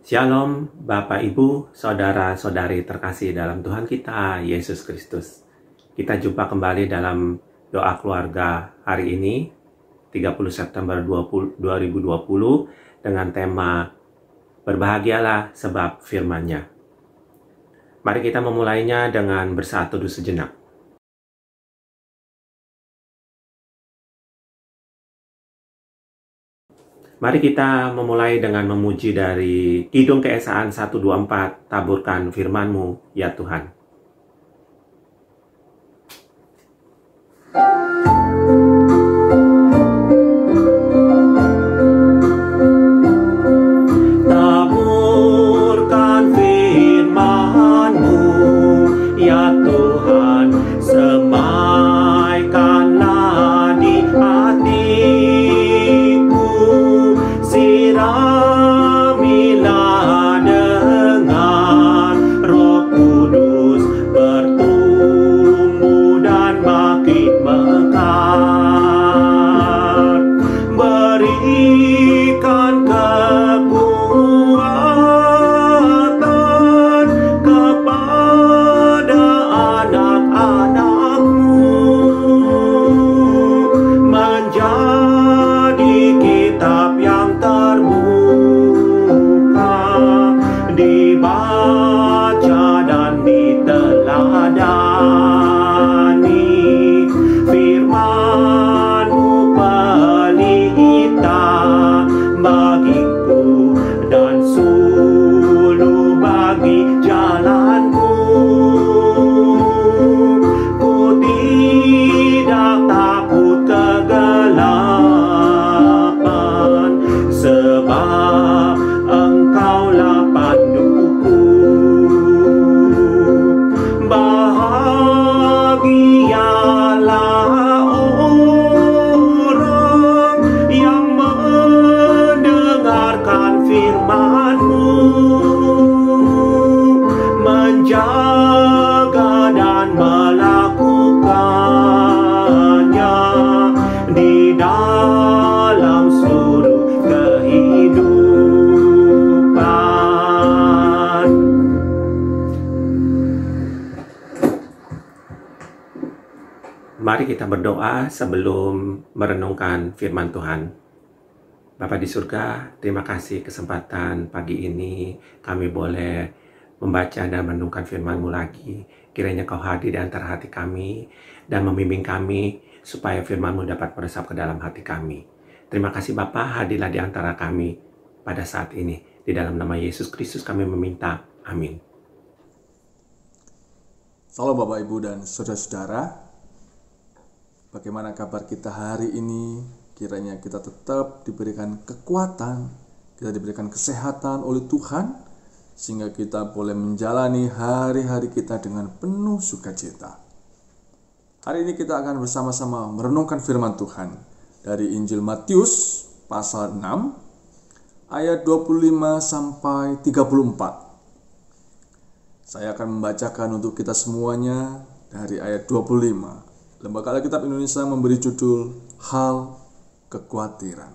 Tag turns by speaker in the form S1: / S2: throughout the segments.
S1: Shalom Bapak Ibu, Saudara-saudari terkasih dalam Tuhan kita, Yesus Kristus. Kita jumpa kembali dalam doa keluarga hari ini, 30 September 2020, dengan tema Berbahagialah sebab firman-Nya. Mari kita memulainya dengan bersatu teduh sejenak. Mari kita memulai dengan memuji dari Kidung Keesaan 124, taburkan firman-Mu, ya Tuhan. Taburkan firman-Mu, ya Tuhan, semaikanlah di hatiku. Siramilah dengan Roh Kudus, bertumbuh dan makin mekar. Berikan kekuatan kepada anak-anak-Mu, menjadi kitab yang terbuka, dibaca dan diteladani. Firman-Mu pelita bagiku dan suluh bagi jalanku. Ku tidak takut kegelapan, sebab Engkaulah panduku. Bahagialah orang yang mendengarkan firman-Mu, menjaga dan melakukannya di dalam seluruh kehidupan. Mari kita berdoa sebelum merenungkan firman Tuhan. Bapa di surga, terima kasih kesempatan pagi ini kami boleh membaca dan merenungkan firman-Mu lagi. Kiranya Kau hadir di antara hati kami dan membimbing kami supaya firman-Mu dapat meresap ke dalam hati kami. Terima kasih Bapa, hadirlah di antara kami pada saat ini. Di dalam nama Yesus Kristus kami meminta. Amin.
S2: Salam Bapak Ibu dan Saudara-saudara. Bagaimana kabar kita hari ini? Kiranya kita tetap diberikan kekuatan, kita diberikan kesehatan oleh Tuhan, sehingga kita boleh menjalani hari-hari kita dengan penuh sukacita. Hari ini kita akan bersama-sama merenungkan firman Tuhan dari Injil Matius pasal 6 ayat 25 sampai 34. Saya akan membacakan untuk kita semuanya dari ayat 25. Lembaga Alkitab Indonesia memberi judul Hal Kekhawatiran.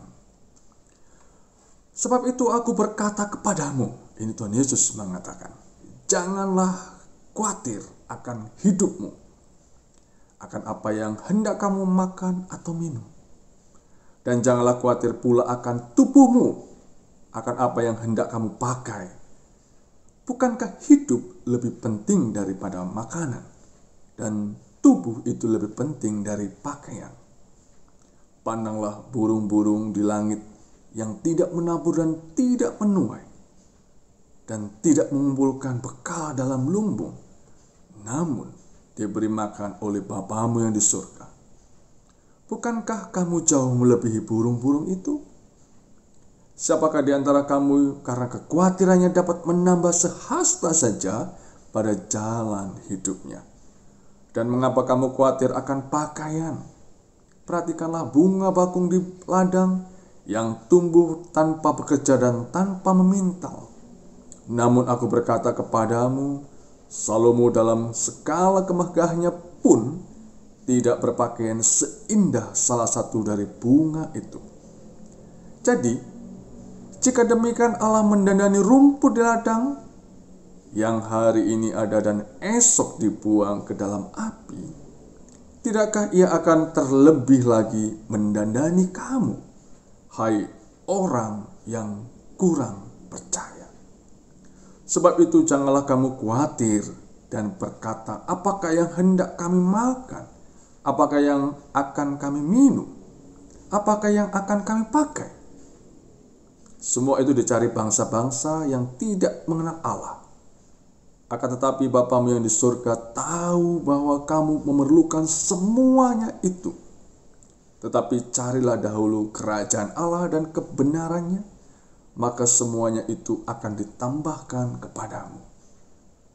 S2: Sebab itu aku berkata kepadamu, ini Tuhan Yesus mengatakan, janganlah khawatir akan hidupmu, akan apa yang hendak kamu makan atau minum. Dan janganlah khawatir pula akan tubuhmu, akan apa yang hendak kamu pakai. Bukankah hidup lebih penting daripada makanan, dan tubuh itu lebih penting dari pakaian? Pandanglah burung-burung di langit yang tidak menabur dan tidak menuai, dan tidak mengumpulkan bekal dalam lumbung, namun diberi makan oleh Bapamu yang di surga. Bukankah kamu jauh melebihi burung-burung itu? Siapakah di antara kamu karena kekhawatirannya dapat menambah sehasta saja pada jalan hidupnya? Dan mengapa kamu khawatir akan pakaian? Perhatikanlah bunga bakung di ladang yang tumbuh tanpa bekerja dan tanpa memintal. Namun aku berkata kepadamu, Salomo dalam segala kemegahannya pun tidak berpakaian seindah salah satu dari bunga itu. Jadi, Jika demikian Allah mendandani rumput di ladang yang hari ini ada dan esok dibuang ke dalam api, tidakkah ia akan terlebih lagi mendandani kamu, hai orang yang kurang percaya? Sebab itu janganlah kamu khawatir dan berkata, apakah yang hendak kami makan? Apakah yang akan kami minum? Apakah yang akan kami pakai? Semua itu dicari bangsa-bangsa yang tidak mengenal Allah. Akan tetapi Bapamu yang di surga tahu bahwa kamu memerlukan semuanya itu. Tetapi carilah dahulu kerajaan Allah dan kebenarannya, maka semuanya itu akan ditambahkan kepadamu.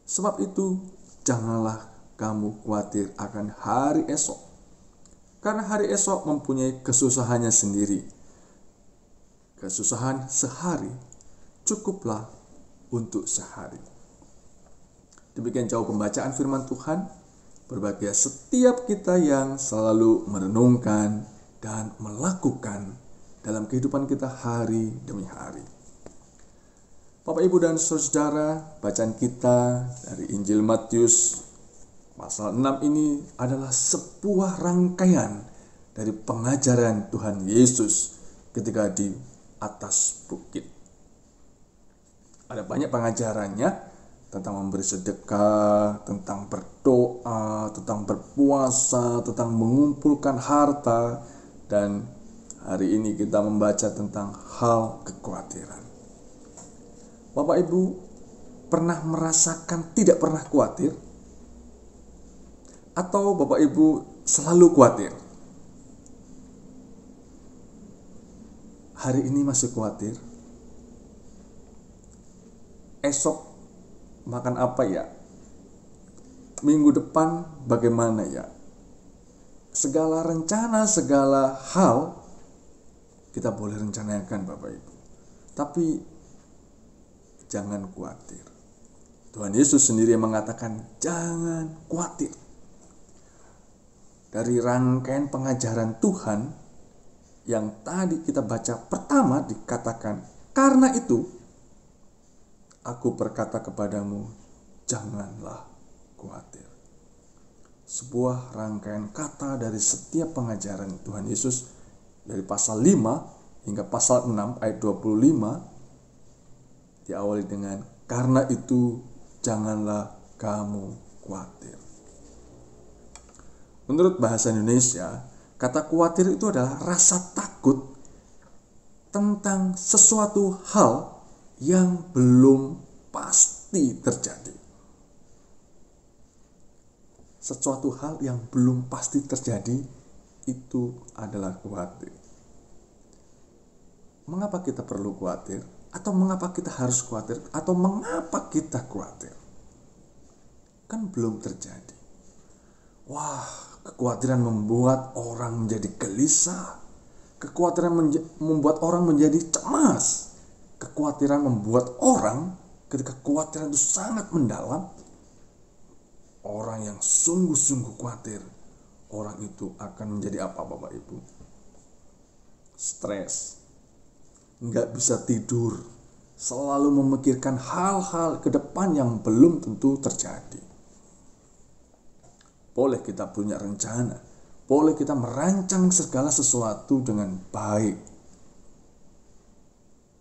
S2: Sebab itu janganlah kamu khawatir akan hari esok, karena hari esok mempunyai kesusahannya sendiri. Kesusahan sehari cukuplah untuk sehari. Demikian jauh pembacaan firman Tuhan. Berbahagia setiap kita yang selalu merenungkan dan melakukan dalam kehidupan kita hari demi hari. Bapak, Ibu, dan Saudara, bacaan kita dari Injil Matius pasal 6 ini adalah sebuah rangkaian dari pengajaran Tuhan Yesus ketika di atas bukit. Ada banyak pengajarannya, tentang memberi sedekah, tentang berdoa, tentang berpuasa, tentang mengumpulkan harta, dan hari ini kita membaca tentang hal kekhawatiran. Bapak Ibu pernah merasakan tidak pernah khawatir? Atau Bapak Ibu selalu khawatir? Hari ini masih khawatir? Esok makan apa ya? Minggu depan bagaimana ya? Segala rencana, segala hal kita boleh rencanakan Bapak Ibu. Tapi jangan khawatir. Tuhan Yesus sendiri yang mengatakan jangan khawatir. Dari rangkaian pengajaran Tuhan yang tadi kita baca pertama dikatakan, karena itu aku berkata kepadamu, janganlah khawatir. Sebuah rangkaian kata dari setiap pengajaran Tuhan Yesus dari pasal 5 hingga pasal 6 ayat 25 diawali dengan, karena itu janganlah kamu khawatir. Menurut bahasa Indonesia, kata khawatir itu adalah rasa takut tentang sesuatu hal yang belum pasti terjadi. Sesuatu hal yang belum pasti terjadi itu adalah khawatir. Mengapa kita perlu khawatir? Atau mengapa kita harus khawatir? Atau mengapa kita khawatir? Kan belum terjadi. Wah, kekhawatiran membuat orang menjadi gelisah. Kekhawatiran membuat orang menjadi cemas. Kekhawatiran membuat orang, ketika kekhawatiran itu sangat mendalam, orang yang sungguh-sungguh khawatir, orang itu akan menjadi apa Bapak Ibu? Stres, nggak bisa tidur, selalu memikirkan hal-hal ke depan yang belum tentu terjadi. Boleh kita punya rencana, boleh kita merancang segala sesuatu dengan baik,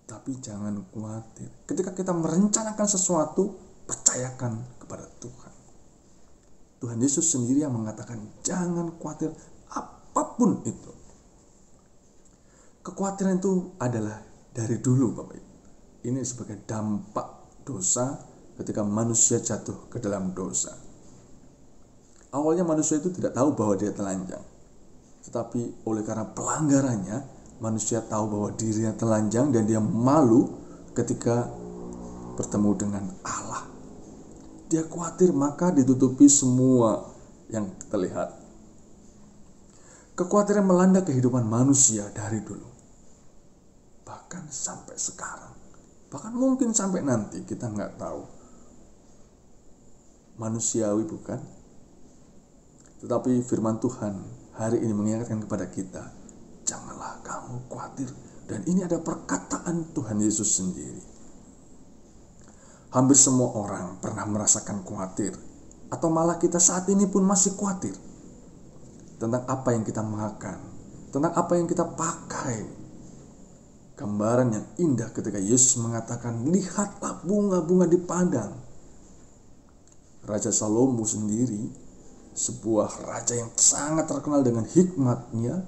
S2: tapi jangan khawatir. Ketika kita merencanakan sesuatu, percayakan kepada Tuhan. Tuhan Yesus sendiri yang mengatakan jangan khawatir apapun itu. Kekhawatiran itu adalah dari dulu Bapak Ibu. Ini sebagai dampak dosa ketika manusia jatuh ke dalam dosa. Awalnya manusia itu tidak tahu bahwa dia telanjang. Tetapi oleh karena pelanggarannya, manusia tahu bahwa dirinya telanjang dan dia malu ketika bertemu dengan Allah. Dia khawatir, maka ditutupi semua yang terlihat. Kekhawatiran melanda kehidupan manusia dari dulu. Bahkan sampai sekarang. Bahkan mungkin sampai nanti, kita nggak tahu. Manusiawi bukan? Tetapi firman Tuhan hari ini mengingatkan kepada kita, janganlah kamu khawatir, Dan ini ada perkataan Tuhan Yesus sendiri. Hampir semua orang pernah merasakan khawatir, atau malah kita saat ini pun masih khawatir tentang apa yang kita makan, tentang apa yang kita pakai. Gambaran yang indah ketika Yesus mengatakan, lihatlah bunga-bunga di padang. Raja Salomo sendiri, sebuah raja yang sangat terkenal dengan hikmatnya,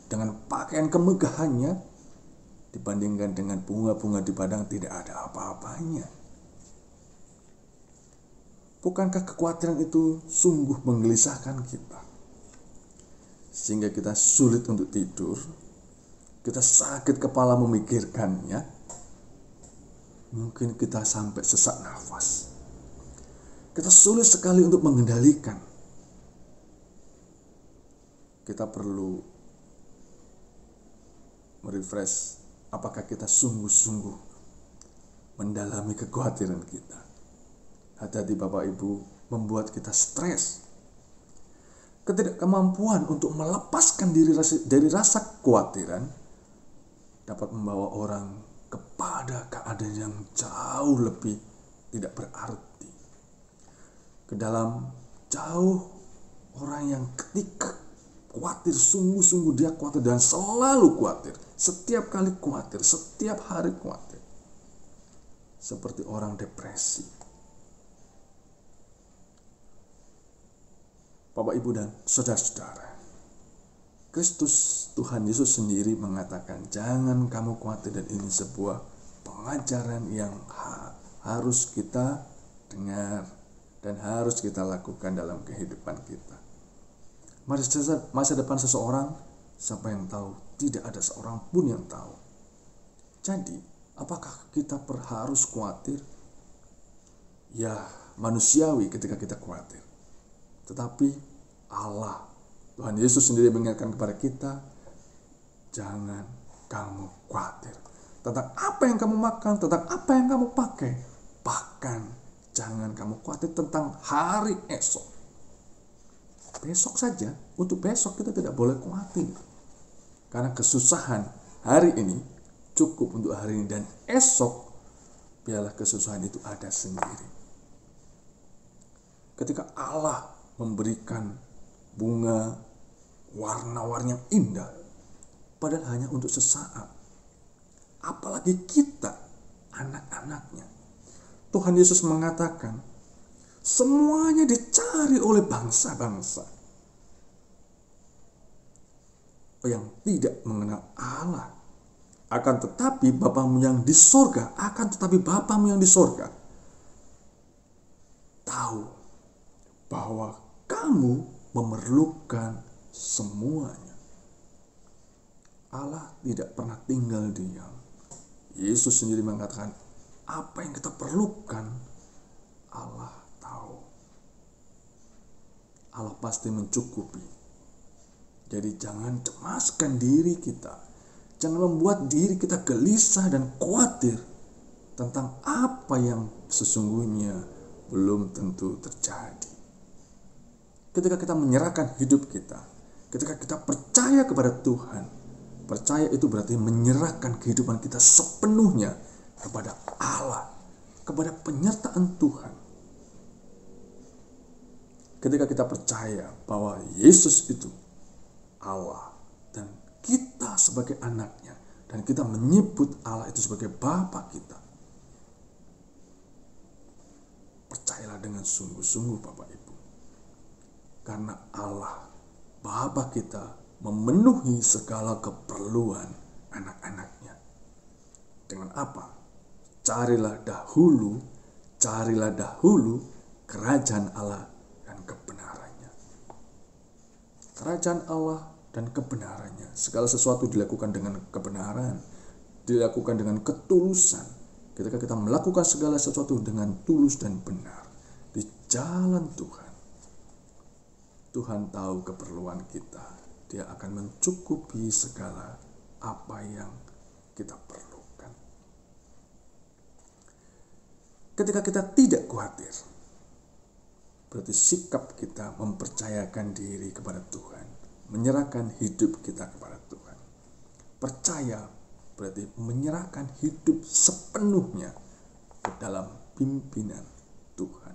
S2: dengan pakaian kemegahannya, dibandingkan dengan bunga-bunga di padang tidak ada apa-apanya. Bukankah kekhawatiran itu sungguh menggelisahkan kita? Sehingga kita sulit untuk tidur, kita sakit kepala memikirkannya, mungkin kita sampai sesak nafas. Kita sulit sekali untuk mengendalikan. Kita perlu merefresh apakah kita sungguh-sungguh mendalami kekhawatiran kita. Hati-hati Bapak Ibu membuat kita stres. Ketidakmampuan untuk melepaskan diri dari rasa kekhawatiran dapat membawa orang kepada keadaan yang jauh lebih tidak berarti. Ke dalam jauh orang yang ketika khawatir, sungguh-sungguh dia khawatir dan selalu khawatir. Setiap kali khawatir, setiap hari khawatir. Seperti orang depresi. Bapak, Ibu, dan saudara-saudara, Kristus Tuhan Yesus sendiri mengatakan, jangan kamu khawatir, dan ini sebuah pengajaran yang harus kita dengar dan harus kita lakukan dalam kehidupan kita. Masa depan seseorang, siapa yang tahu? Tidak ada seorang pun yang tahu. Jadi, apakah kita harus khawatir? Ya, manusiawi ketika kita khawatir. Tetapi Allah, Tuhan Yesus sendiri mengingatkan kepada kita, jangan kamu khawatir tentang apa yang kamu makan, tentang apa yang kamu pakai. Bahkan jangan kamu khawatir tentang hari esok. Besok saja, untuk besok kita tidak boleh khawatir. Karena kesusahan hari ini cukup untuk hari ini, dan esok biarlah kesusahan itu ada sendiri. Ketika Allah memberikan bunga warna-warni yang indah, padahal hanya untuk sesaat. Apalagi kita, anak-anaknya. Tuhan Yesus mengatakan, semuanya dicari oleh bangsa-bangsa yang tidak mengenal Allah. Akan tetapi Bapamu yang di sorga, tahu bahwa kamu memerlukan semuanya. Allah tidak pernah tinggal diam. Yesus sendiri mengatakan, apa yang kita perlukan, Allah tahu. Allah pasti mencukupi. Jadi jangan cemaskan diri kita. Jangan membuat diri kita gelisah dan khawatir tentang apa yang sesungguhnya belum tentu terjadi. Ketika kita menyerahkan hidup kita, ketika kita percaya kepada Tuhan, percaya itu berarti menyerahkan kehidupan kita sepenuhnya kepada Allah, kepada penyertaan Tuhan. Ketika kita percaya bahwa Yesus itu Allah dan kita sebagai anaknya, dan kita menyebut Allah itu sebagai Bapa kita, percayalah dengan sungguh-sungguh Bapak Ibu. Karena Allah, Bapa kita, memenuhi segala keperluan anak-anaknya. Dengan apa? Carilah dahulu kerajaan Allah dan kebenarannya. Kerajaan Allah dan kebenarannya. Segala sesuatu dilakukan dengan kebenaran, dilakukan dengan ketulusan. Ketika kita melakukan segala sesuatu dengan tulus dan benar di jalan Tuhan, Tuhan tahu keperluan kita. Dia akan mencukupi segala apa yang kita perlukan. Ketika kita tidak khawatir, berarti sikap kita mempercayakan diri kepada Tuhan, menyerahkan hidup kita kepada Tuhan. Percaya berarti menyerahkan hidup sepenuhnya ke dalam pimpinan Tuhan.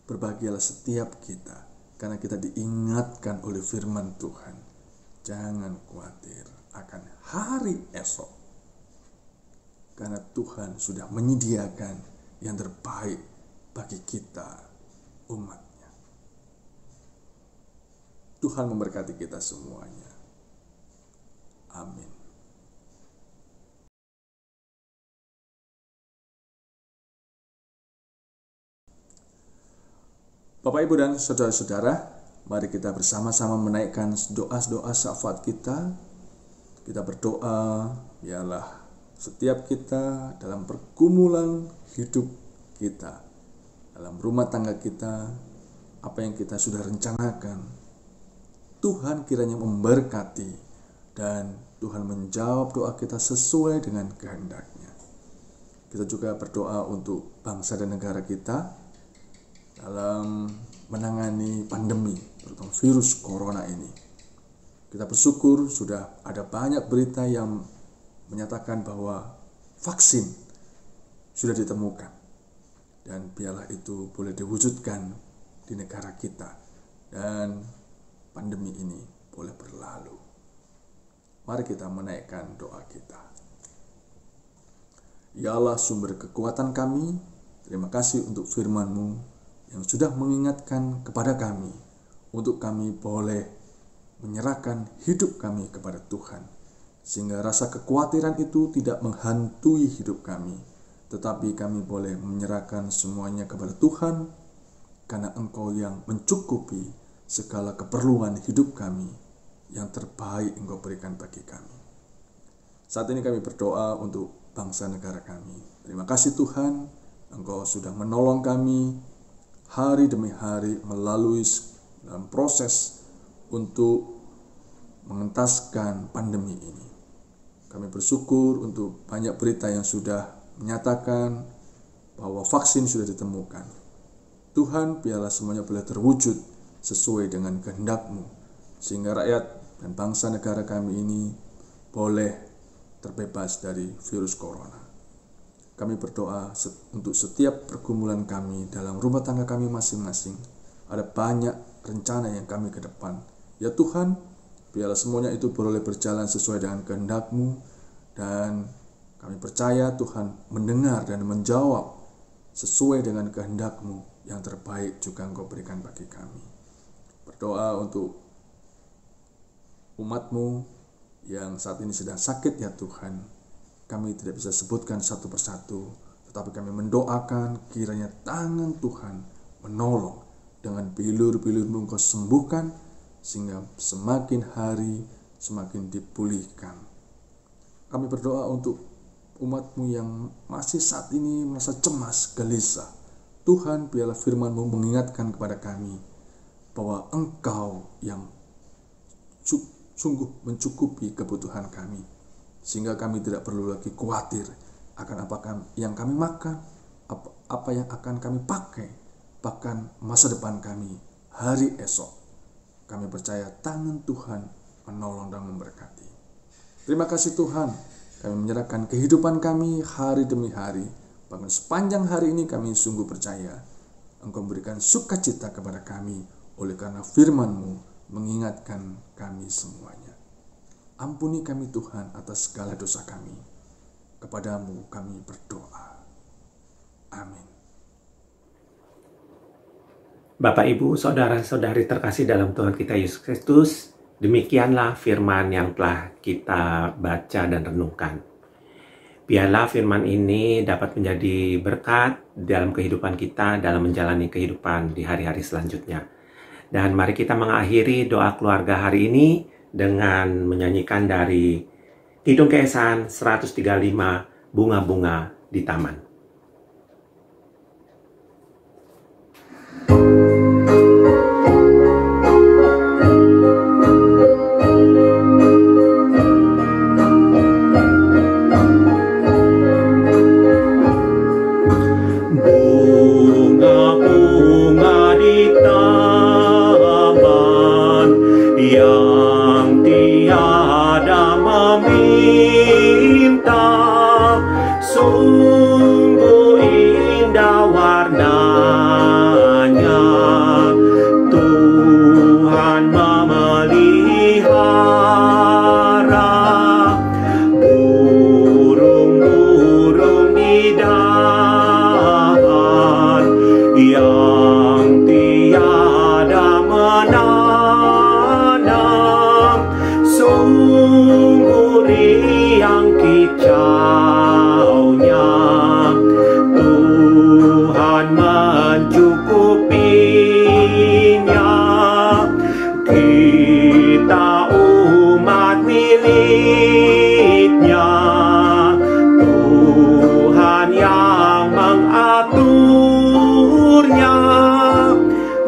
S2: Berbahagialah setiap kita karena kita diingatkan oleh firman Tuhan. Jangan khawatir akan hari esok, karena Tuhan sudah menyediakan yang terbaik bagi kita, umatnya. Tuhan memberkati kita semuanya. Amin. Bapak, Ibu, dan saudara-saudara, mari kita bersama-sama menaikkan doa-doa syafaat kita. Kita berdoa, biarlah setiap kita dalam pergumulan hidup kita, dalam rumah tangga kita, apa yang kita sudah rencanakan, Tuhan kiranya memberkati dan Tuhan menjawab doa kita sesuai dengan kehendak-Nya. Kita juga berdoa untuk bangsa dan negara kita dalam menangani pandemi, terutama virus corona ini. Kita bersyukur sudah ada banyak berita yang menyatakan bahwa vaksin sudah ditemukan, dan biarlah itu boleh diwujudkan di negara kita dan pandemi ini boleh berlalu. Mari kita menaikkan doa kita. Ya Allah, sumber kekuatan kami, terima kasih untuk firman-Mu yang sudah mengingatkan kepada kami untuk kami boleh menyerahkan hidup kami kepada Tuhan, sehingga rasa kekhawatiran itu tidak menghantui hidup kami, tetapi kami boleh menyerahkan semuanya kepada Tuhan, karena Engkau yang mencukupi segala keperluan hidup kami, yang terbaik Engkau berikan bagi kami. Saat ini kami berdoa untuk bangsa negara kami. Terima kasih Tuhan, Engkau sudah menolong kami hari demi hari melalui dalam proses untuk mengentaskan pandemi ini. Kami bersyukur untuk banyak berita yang sudah menyatakan bahwa vaksin sudah ditemukan. Tuhan, biarlah semuanya boleh terwujud sesuai dengan kehendak-Mu, sehingga rakyat dan bangsa negara kami ini boleh terbebas dari virus corona. Kami berdoa untuk setiap pergumulan kami dalam rumah tangga kami masing-masing. Ada banyak rencana yang kami ke depan. Ya Tuhan, biarlah semuanya itu boleh berjalan sesuai dengan kehendak-Mu, dan kami percaya Tuhan mendengar dan menjawab sesuai dengan kehendak-Mu yang terbaik juga Engkau berikan bagi kami. Berdoa untuk umat-Mu yang saat ini sedang sakit, ya Tuhan. Kami tidak bisa sebutkan satu persatu, tetapi kami mendoakan kiranya tangan Tuhan menolong, dengan bilur-bilur-Mu Engkau sembuhkan, sehingga semakin hari semakin dipulihkan. Kami berdoa untuk umat-Mu yang masih saat ini merasa cemas, gelisah. Tuhan, biarlah firman-Mu mengingatkan kepada kami bahwa Engkau yang sungguh mencukupi kebutuhan kami, sehingga kami tidak perlu lagi khawatir akan apa yang kami makan, apa yang akan kami pakai, bahkan masa depan kami, hari esok. Kami percaya tangan Tuhan menolong dan memberkati. Terima kasih Tuhan, kami menyerahkan kehidupan kami hari demi hari. Bahkan sepanjang hari ini kami sungguh percaya Engkau memberikan sukacita kepada kami, oleh karena firman-Mu mengingatkan kami semuanya. Ampuni kami Tuhan atas segala dosa kami. Kepadamu kami berdoa. Amin.
S1: Bapak, Ibu, saudara-saudari terkasih dalam Tuhan kita Yesus Kristus, demikianlah firman yang telah kita baca dan renungkan. Biarlah firman ini dapat menjadi berkat dalam kehidupan kita, dalam menjalani kehidupan di hari-hari selanjutnya. Dan mari kita mengakhiri doa keluarga hari ini dengan menyanyikan dari Kidung Keesan 135, Bunga-bunga di Taman.
S3: Bunga-bunga di taman yang tiada yang tiada menanam, sungguh riang kicaunya. Tuhan mencukupinya. Kita umat miliknya, Tuhan yang mengaturnya.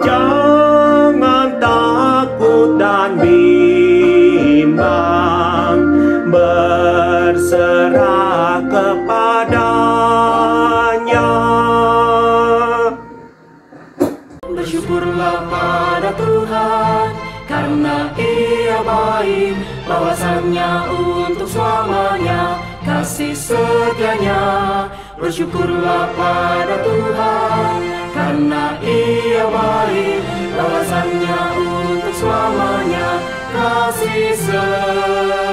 S3: Jangan takut dan bimbang, berserah kepadanya.
S4: Bersyukurlah pada Tuhan, karena Ia baik, bahwasannya untuk selamanya kasih setianya. Bersyukurlah pada Tuhan, karena Ia baik, bahwasannya untuk selamanya kasih setianya.